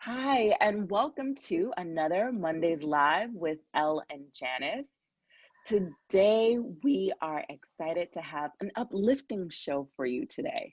Hi, and welcome to another Mondays Live with Elle and Janus. Today, we are excited to have an uplifting show for you today.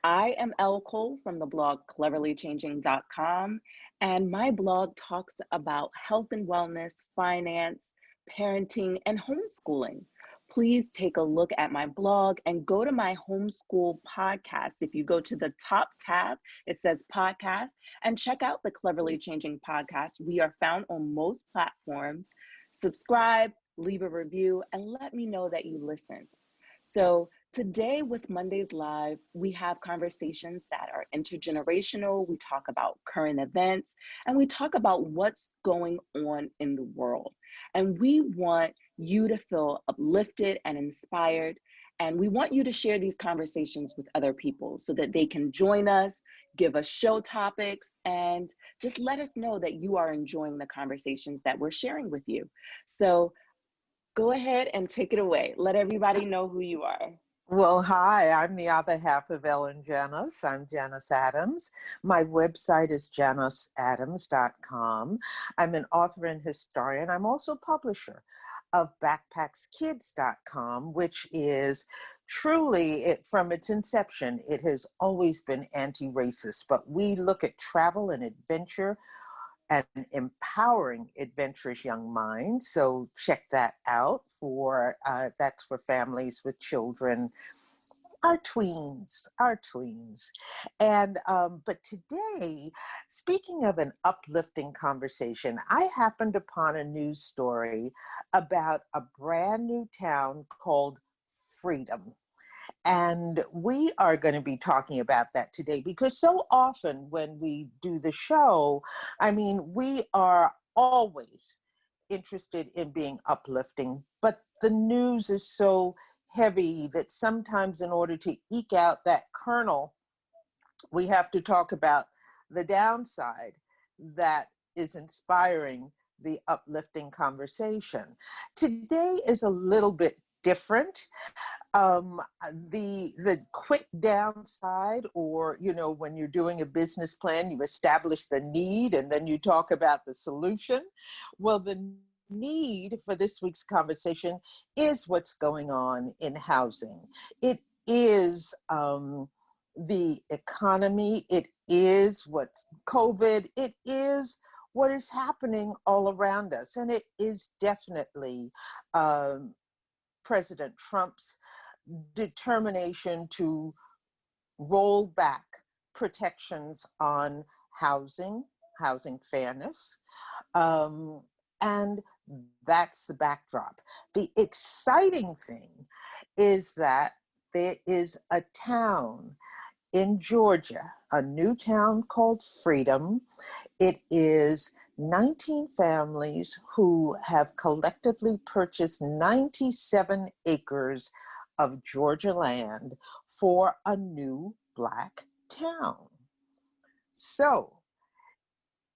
I am Elle Cole from the blog cleverlychanging.com, and my blog talks about health and wellness, finance, parenting, and homeschooling. Please take a look at my blog and go to my homeschool podcast. If you go to the top tab, it says podcast, and check out the Cleverly Changing podcast. We are found on most platforms. Subscribe, leave a review, and let me know that you listened. So today with Mondays Live, we have conversations that are intergenerational. We talk about current events and we talk about what's going on in the world. And we want you to feel uplifted and inspired. And we want you to share these conversations with other people so that they can join us, give us show topics, and just let us know that you are enjoying the conversations that we're sharing with you. So go ahead and take it away. Let everybody know who you are. Well, hi, I'm the other half of Elle and Janus. I'm Janus Adams. My website is janusadams.com. I'm an author and historian. I'm also publisher of backpackskids.com, which is truly, from its inception, it has always been anti-racist, but we look at travel and adventure and empowering adventurous young minds. So check that out that's for families with children, our tweens. And, but today, speaking of an uplifting conversation, I happened upon a news story about a brand new town called Freedom. And we are going to be talking about that today because so often when we do the show, we are always interested in being uplifting, but the news is so heavy that sometimes in order to eke out that kernel, we have to talk about the downside that is inspiring the uplifting conversation. Today is a little bit different. The quick downside, or when you're doing a business plan, you establish the need and then you talk about the solution. Well, the need for this week's conversation is what's going on in housing. It is the economy. It is what's COVID. It is what is happening all around us, and it is definitely President Trump's determination to roll back protections on housing fairness. And that's the backdrop. The exciting thing is that there is a town in Georgia, a new town called Freedom. It is 19 families who have collectively purchased 97 acres of Georgia land for a new Black town. So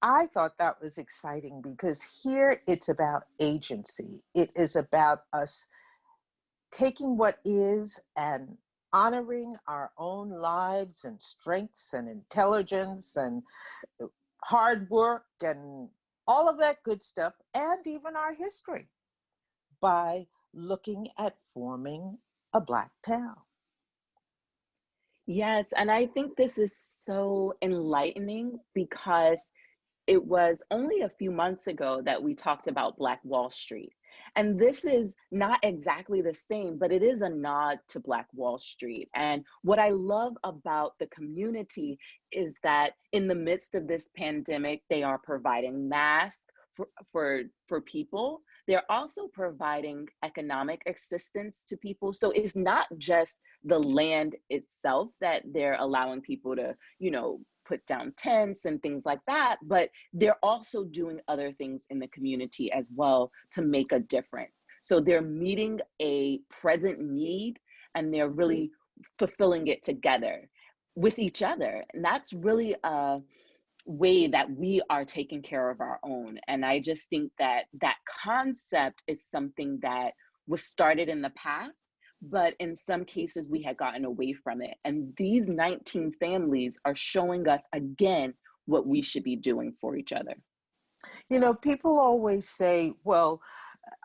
I thought that was exciting because here it's about agency. It is about us taking what is and honoring our own lives and strengths and intelligence and hard work and all of that good stuff, and even our history, by looking at forming a Black town. Yes, and I think this is so enlightening because it was only a few months ago that we talked about Black Wall Street. And this is not exactly the same, but it is a nod to Black Wall Street. And what I love about the community is that in the midst of this pandemic, they are providing masks for people. They're also providing economic assistance to people. So it's not just the land itself that they're allowing people to, put down tents and things like that, but they're also doing other things in the community as well to make a difference. So they're meeting a present need and they're really fulfilling it together with each other. And that's really a way that we are taking care of our own. And I just think that that concept is something that was started in the past, but in some cases we had gotten away from it. And these 19 families are showing us again what we should be doing for each other. You know, people always say, well,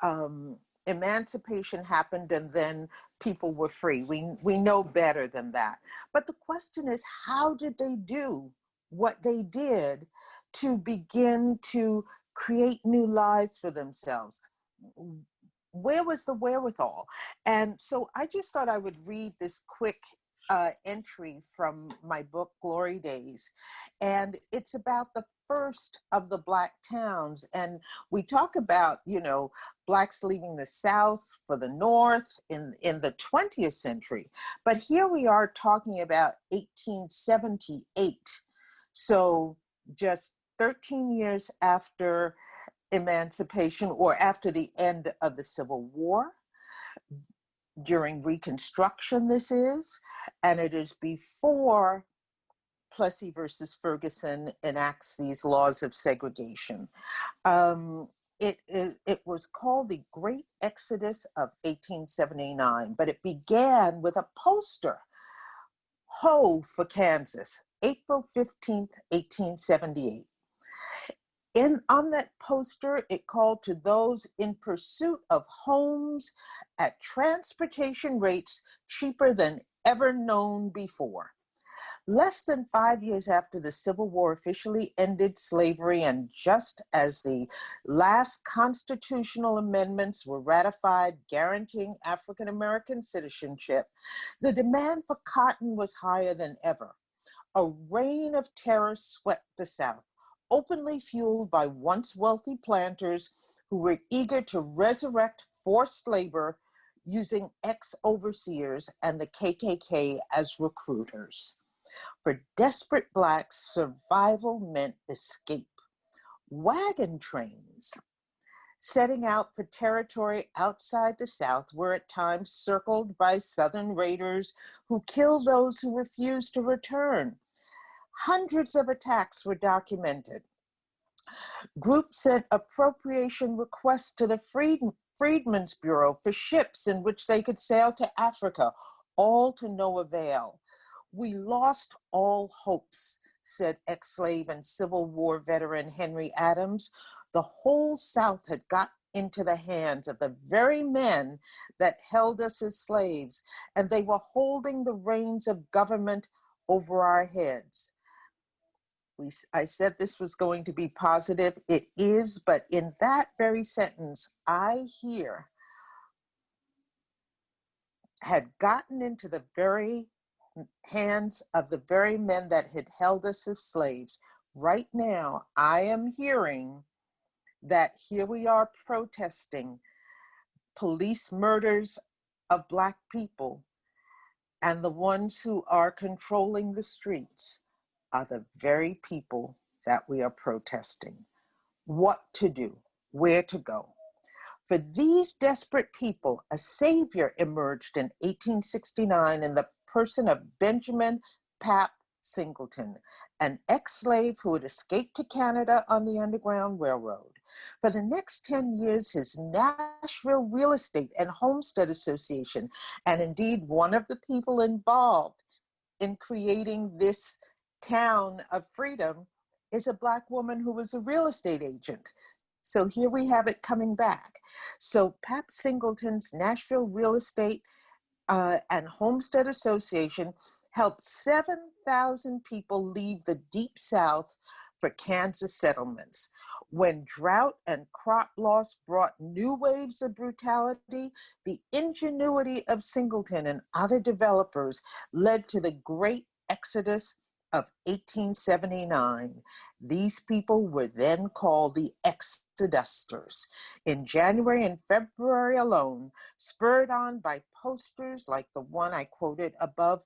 um, emancipation happened and then people were free. We know better than that. But the question is, how did they do what they did to begin to create new lives for themselves? Where was the wherewithal? And so I just thought I would read this quick entry from my book, Glory Days. And it's about the first of the Black towns. And we talk about, you know, Blacks leaving the South for the North in the 20th century. But here we are talking about 1878. So just 13 years after emancipation, or after the end of the Civil War, during Reconstruction this is, and it is before Plessy versus Ferguson enacts these laws of segregation. It was called the Great Exodus of 1879, but it began with a poster, Ho for Kansas, April 15th, 1878. On that poster, it called to those in pursuit of homes at transportation rates cheaper than ever known before. Less than 5 years after the Civil War officially ended slavery, and just as the last constitutional amendments were ratified guaranteeing African American citizenship, the demand for cotton was higher than ever. A reign of terror swept the South, openly fueled by once wealthy planters who were eager to resurrect forced labor using ex-overseers and the KKK as recruiters. For desperate Blacks, survival meant escape. Wagon trains setting out for territory outside the South were at times circled by Southern raiders who killed those who refused to return. Hundreds of attacks were documented. Groups sent appropriation requests to the Freedmen's Bureau for ships in which they could sail to Africa, all to no avail. We lost all hopes, said ex-slave and Civil War veteran Henry Adams. The whole South had got into the hands of the very men that held us as slaves, and they were holding the reins of government over our heads. I said this was going to be positive. It is, but in that very sentence, I hear had gotten into the very hands of the very men that had held us as slaves. Right now, I am hearing that here we are protesting police murders of Black people, and the ones who are controlling the streets are the very people that we are protesting. What to do, where to go. For these desperate people, a savior emerged in 1869 in the person of Benjamin Pap Singleton, an ex-slave who had escaped to Canada on the Underground Railroad. For the next 10 years, his Nashville Real Estate and Homestead Association, and indeed one of the people involved in creating this town of freedom, is a Black woman who was a real estate agent. So here we have it coming back. So Pap Singleton's Nashville Real Estate and Homestead Association helped 7,000 people leave the Deep South for Kansas settlements. When drought and crop loss brought new waves of brutality, the ingenuity of Singleton and other developers led to the great exodus of 1879. These people were then called the Exodusters. In January and February alone, spurred on by posters like the one I quoted above,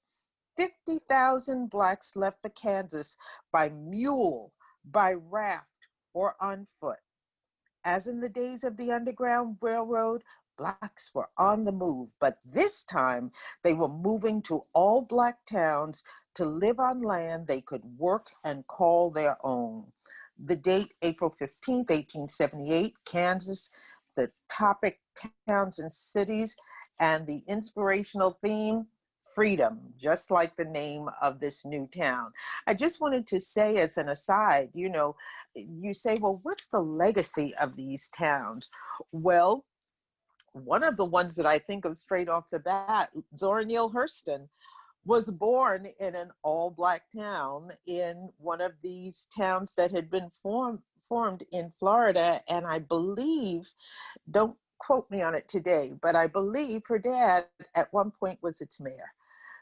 50,000 Blacks left for Kansas by mule, by raft, or on foot. As in the days of the Underground Railroad, Blacks were on the move, but this time they were moving to all Black towns to live on land they could work and call their own. The date, April 15th, 1878, Kansas, the topic towns and cities, and the inspirational theme, freedom, just like the name of this new town. I just wanted to say as an aside, you say, well, what's the legacy of these towns? Well, one of the ones that I think of straight off the bat, Zora Neale Hurston was born in an all-Black town, in one of these towns that had been formed in Florida. And I believe, don't quote me on it today, but I believe her dad at one point was its mayor.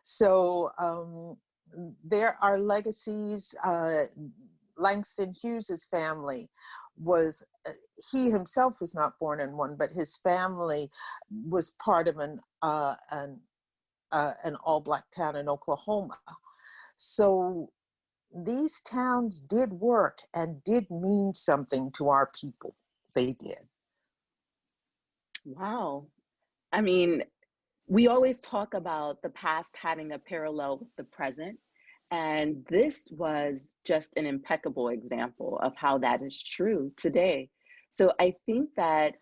So there are legacies. Langston Hughes's family was, he himself was not born in one, but his family was part of an all-Black town in Oklahoma. So these towns did work and did mean something to our people. They did. Wow. I mean, we always talk about the past having a parallel with the present. And this was just an impeccable example of how that is true today. So I think that,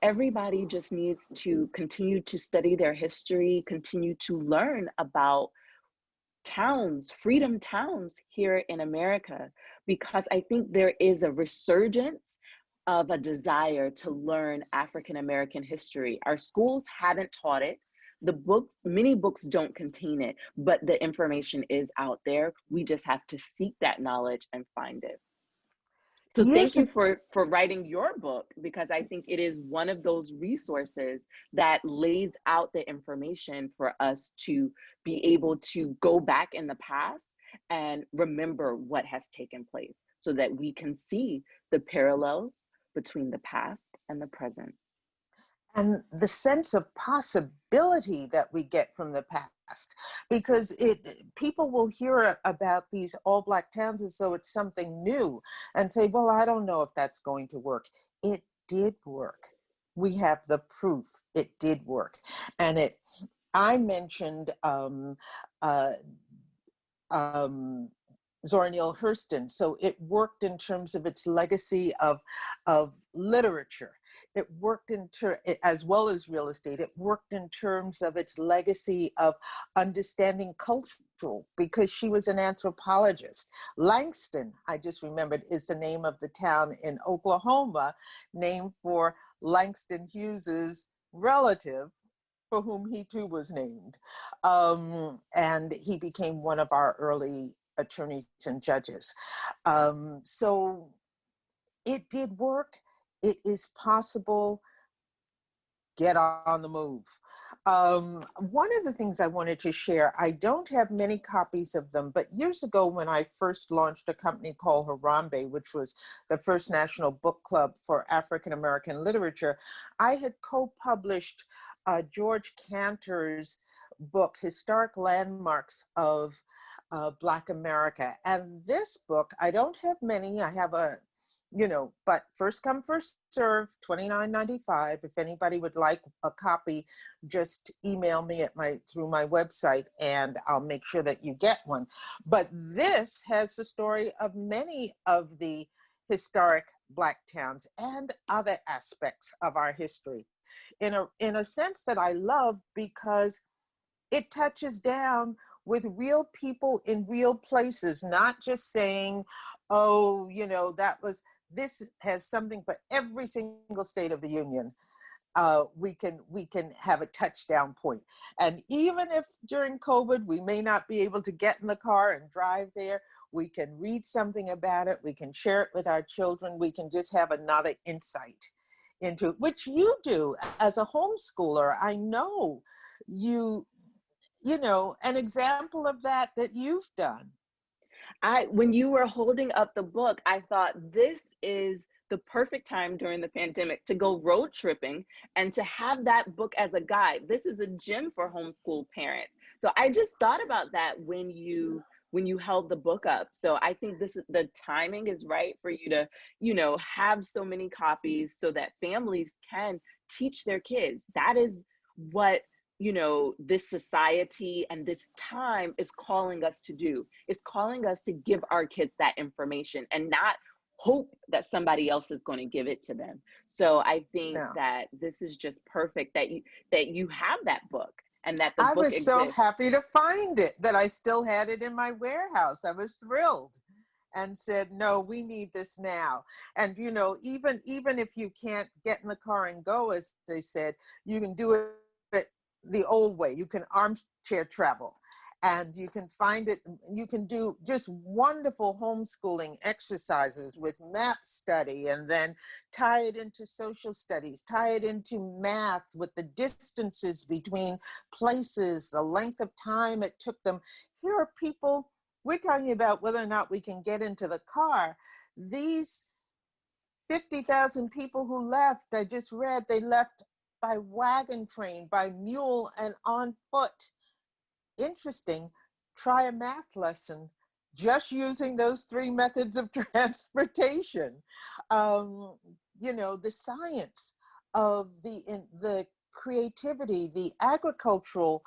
everybody just needs to continue to study their history, continue to learn about towns, freedom towns here in America, because I think there is a resurgence of a desire to learn African American history. Our schools haven't taught it. The books, many books don't contain it, but the information is out there. We just have to seek that knowledge and find it. So thank Years you ago, for writing your book, because I think it is one of those resources that lays out the information for us to be able to go back in the past and remember what has taken place so that we can see the parallels between the past and the present. and the sense of possibility that we get from the past, because people will hear about these all-Black towns as though it's something new and say, well, I don't know if that's going to work. It did work. We have the proof it did work. And I mentioned uh, um, Zora Neale Hurston. So it worked in terms of its legacy of literature. It worked as well as real estate. It worked in terms of its legacy of understanding cultural, because she was an anthropologist. Langston, I just remembered, is the name of the town in Oklahoma, named for Langston Hughes's relative, for whom he too was named. And he became one of our early attorneys and judges. So it did work. It is possible. Get on the move. One of the things I wanted to share, I don't have many copies of them, but years ago when I first launched a company called Harambe, which was the first national book club for African American literature, I had co-published George Cantor's book, Historic Landmarks of Black America. And this book, I don't have many. I have but first come, first serve, $29.95. If anybody would like a copy, just email me through my website and I'll make sure that you get one. But this has the story of many of the historic Black towns and other aspects of our history in a sense that I love, because it touches down with real people in real places, not just saying, oh, this has something for every single state of the union. We can have a touchdown point. And even if during COVID, we may not be able to get in the car and drive there, we can read something about it. We can share it with our children. We can just have another insight into which you do as a homeschooler. I know an example of that you've done. When you were holding up the book, I thought this is the perfect time during the pandemic to go road tripping and to have that book as a guide. This is a gem for homeschool parents. So I just thought about that when you held the book up. So I think the timing is right for you to, have so many copies so that families can teach their kids. That is what this society and this time is calling us to do. It's calling us to give our kids that information and not hope that somebody else is going to give it to them. So I think No. that this is just perfect that you have that book and that the I book was so exists. happy to find it, that I still had it in my warehouse. I was thrilled and said, no, we need this now. And, you know, even if you can't get in the car and go, as they said, you can do it the old way. You can armchair travel. And you can find it, you can do just wonderful homeschooling exercises with map study, and then tie it into social studies, tie it into math with the distances between places, the length of time it took them. Here are people, we're talking about whether or not we can get into the car. These 50,000 people who left, I just read, they left by wagon train, by mule, and on foot. Interesting. Try a math lesson just using those three methods of transportation. You know, the science of the creativity, the agricultural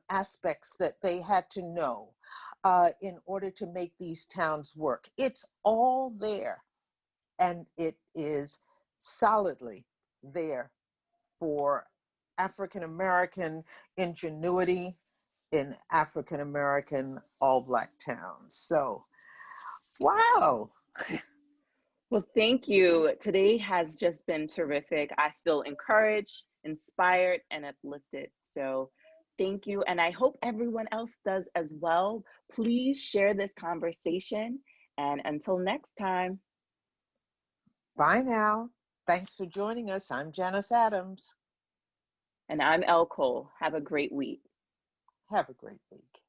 aspects that they had to know in order to make these towns work. It's all there, and it is solidly there for African American ingenuity in African American all Black towns. So, wow. Well, thank you. Today has just been terrific. I feel encouraged, inspired, and uplifted. So thank you. And I hope everyone else does as well. Please share this conversation. And until next time. Bye now. Thanks for joining us. I'm Janus Adams. And I'm Elle Cole. Have a great week. Have a great week.